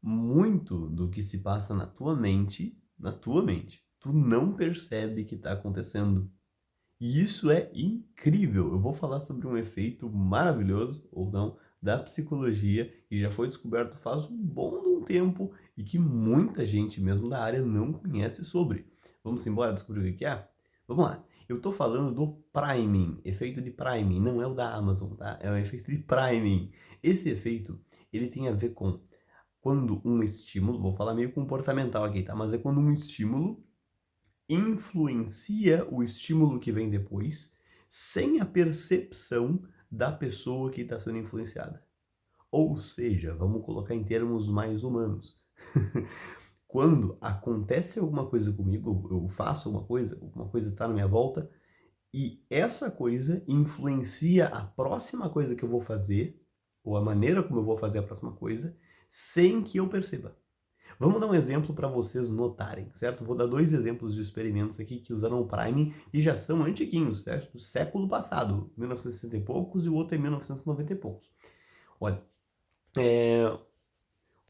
muito do que se passa na tua mente, tu não percebe que está acontecendo. E isso é incrível. Eu vou falar sobre um efeito maravilhoso, ou não, da psicologia, que já foi descoberto faz um bom de um tempo e que muita gente mesmo da área não conhece sobre. Vamos embora descobrir o que é? Vamos lá. Eu estou falando do priming, efeito de priming, não é o da Amazon, tá? É o efeito de priming. Esse efeito, ele tem a ver com quando um estímulo, vou falar meio comportamental aqui, tá? Mas é quando um estímulo influencia o estímulo que vem depois, sem a percepção da pessoa que está sendo influenciada. Ou seja, vamos colocar em termos mais humanos. Quando acontece alguma coisa comigo, eu faço alguma coisa está na minha volta, e essa coisa influencia a próxima coisa que eu vou fazer, ou a maneira como eu vou fazer a próxima coisa, sem que eu perceba. Vamos dar um exemplo para vocês notarem, certo? Vou dar dois exemplos de experimentos aqui que usaram o Prime e já são antiguinhos, certo? Do século passado, 1960 e poucos, e o outro é 1990 e poucos. Olha,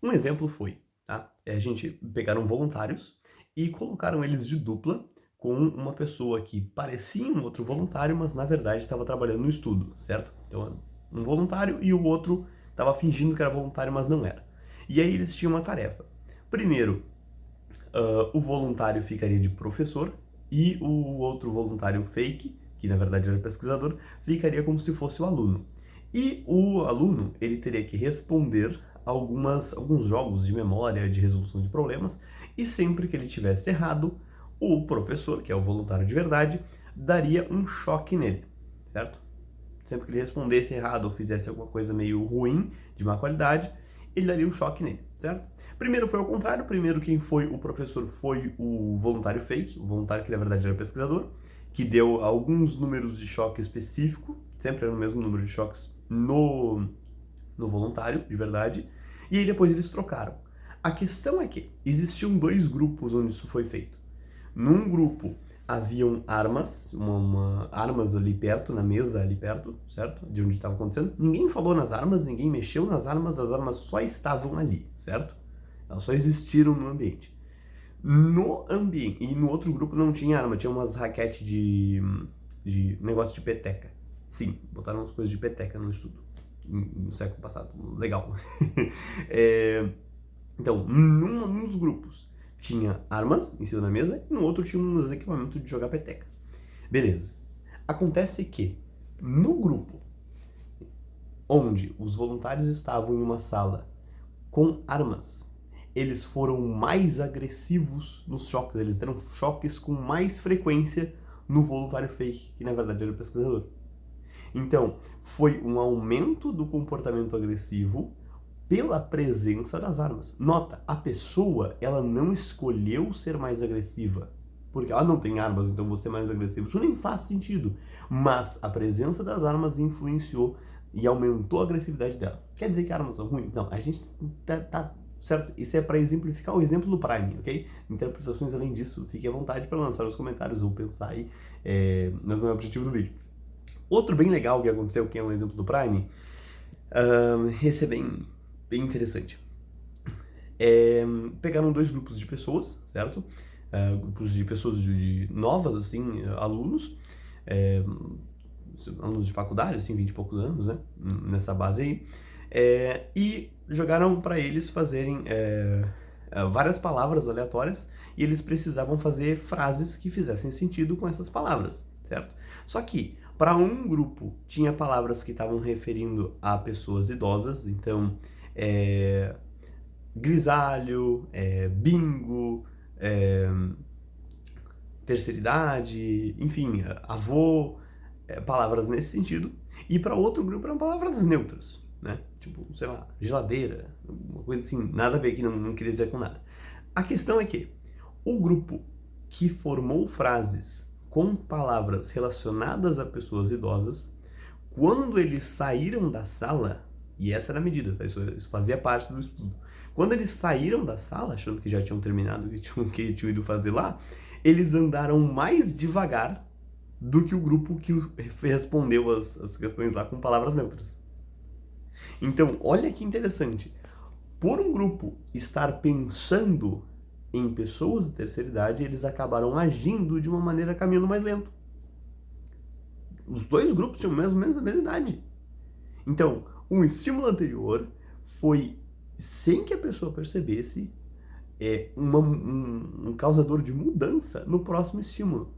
um exemplo foi, tá? A gente pegaram voluntários e colocaram eles de dupla com uma pessoa que parecia um outro voluntário, mas na verdade estava trabalhando no estudo, certo? Então, um voluntário e o outro estava fingindo que era voluntário, mas não era. E aí eles tinham uma tarefa. Primeiro, o voluntário ficaria de professor e o outro voluntário fake, que na verdade era pesquisador, ficaria como se fosse o aluno. E o aluno, ele teria que responder alguns jogos de memória, de resolução de problemas, e sempre que ele tivesse errado, o professor, que é o voluntário de verdade, daria um choque nele, certo? Sempre que ele respondesse errado ou fizesse alguma coisa meio ruim, de má qualidade, ele daria um choque nele, certo? Primeiro foi ao contrário, primeiro quem foi o professor foi o voluntário fake, o voluntário que na verdade era pesquisador, que deu alguns números de choque específico, sempre era o mesmo número de choques no voluntário, de verdade, e aí depois eles trocaram. A questão é que existiam dois grupos onde isso foi feito. Num grupo haviam armas, armas ali perto, na mesa ali perto, certo? De onde estava acontecendo. Ninguém falou nas armas, ninguém mexeu nas armas, as armas só estavam ali, certo? Elas só existiram no ambiente. No ambiente, e no outro grupo não tinha arma, tinha umas raquetes de negócio de peteca. Sim, botaram umas coisas de peteca no estudo, no século passado. Legal. Então, num dos grupos tinha armas em cima da mesa e no outro tinha uns equipamentos de jogar peteca. Beleza. Acontece que no grupo onde os voluntários estavam em uma sala com armas, eles foram mais agressivos nos choques, eles deram choques com mais frequência no voluntário fake, que na verdade era o pesquisador. Então, foi um aumento do comportamento agressivo pela presença das armas. Nota, a pessoa, ela não escolheu ser mais agressiva, porque ela não tem armas, então vou ser mais agressivo. Isso nem faz sentido. Mas a presença das armas influenciou e aumentou a agressividade dela. Quer dizer que armas são ruins? Não, a gente tá certo? Isso é para exemplificar o exemplo do Prime, ok? Interpretações além disso, fique à vontade para lançar nos comentários ou pensar aí, mas não é o objetivo do vídeo. Outro bem legal que aconteceu, que é um exemplo do Prime, esse é bem interessante. Pegaram dois grupos de pessoas, certo? Grupos de pessoas novas, assim, alunos, alunos de faculdade, assim, 20 e poucos anos, né? Nessa base aí. E jogaram para eles fazerem várias palavras aleatórias e eles precisavam fazer frases que fizessem sentido com essas palavras, certo? Só que para um grupo tinha palavras que estavam referindo a pessoas idosas, então grisalho, bingo, terceira idade, enfim, avô, palavras nesse sentido. E para outro grupo eram palavras neutras, né? Tipo, sei lá, geladeira, uma coisa assim, nada a ver, que não queria dizer com nada. A questão é que o grupo que formou frases com palavras relacionadas a pessoas idosas, quando eles saíram da sala, e essa era a medida, tá? Isso fazia parte do estudo. Quando eles saíram da sala, achando que já tinham terminado o que tinham ido fazer lá, eles andaram mais devagar do que o grupo que respondeu as questões lá com palavras neutras. Então, olha que interessante. por um grupo estar pensando em pessoas de terceira idade, eles acabaram agindo de uma maneira caminhando mais lento. Os dois grupos tinham mais ou menos a mesma idade. Então, um estímulo anterior foi, sem que a pessoa percebesse, um causador de mudança no próximo estímulo.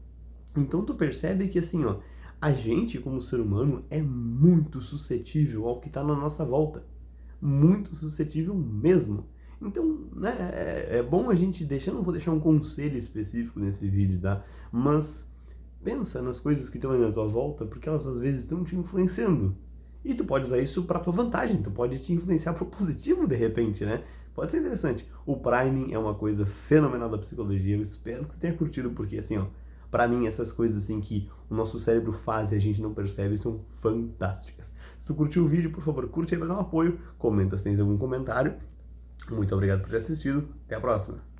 Então tu percebe que assim, ó, a gente como ser humano é muito suscetível ao que está na nossa volta. Muito suscetível mesmo. Então, né, é bom a gente deixar, eu não vou deixar um conselho específico nesse vídeo, tá? Mas pensa nas coisas que estão aí na tua volta, porque elas às vezes estão te influenciando. E tu pode usar isso para tua vantagem, tu pode te influenciar pro positivo de repente, né? Pode ser interessante. O priming é uma coisa fenomenal da psicologia, eu espero que você tenha curtido, porque assim, ó, pra mim essas coisas assim que o nosso cérebro faz e a gente não percebe são fantásticas. Se tu curtiu o vídeo, por favor, curte aí pra dar um apoio, comenta se tens algum comentário. Muito obrigado por ter assistido, até a próxima!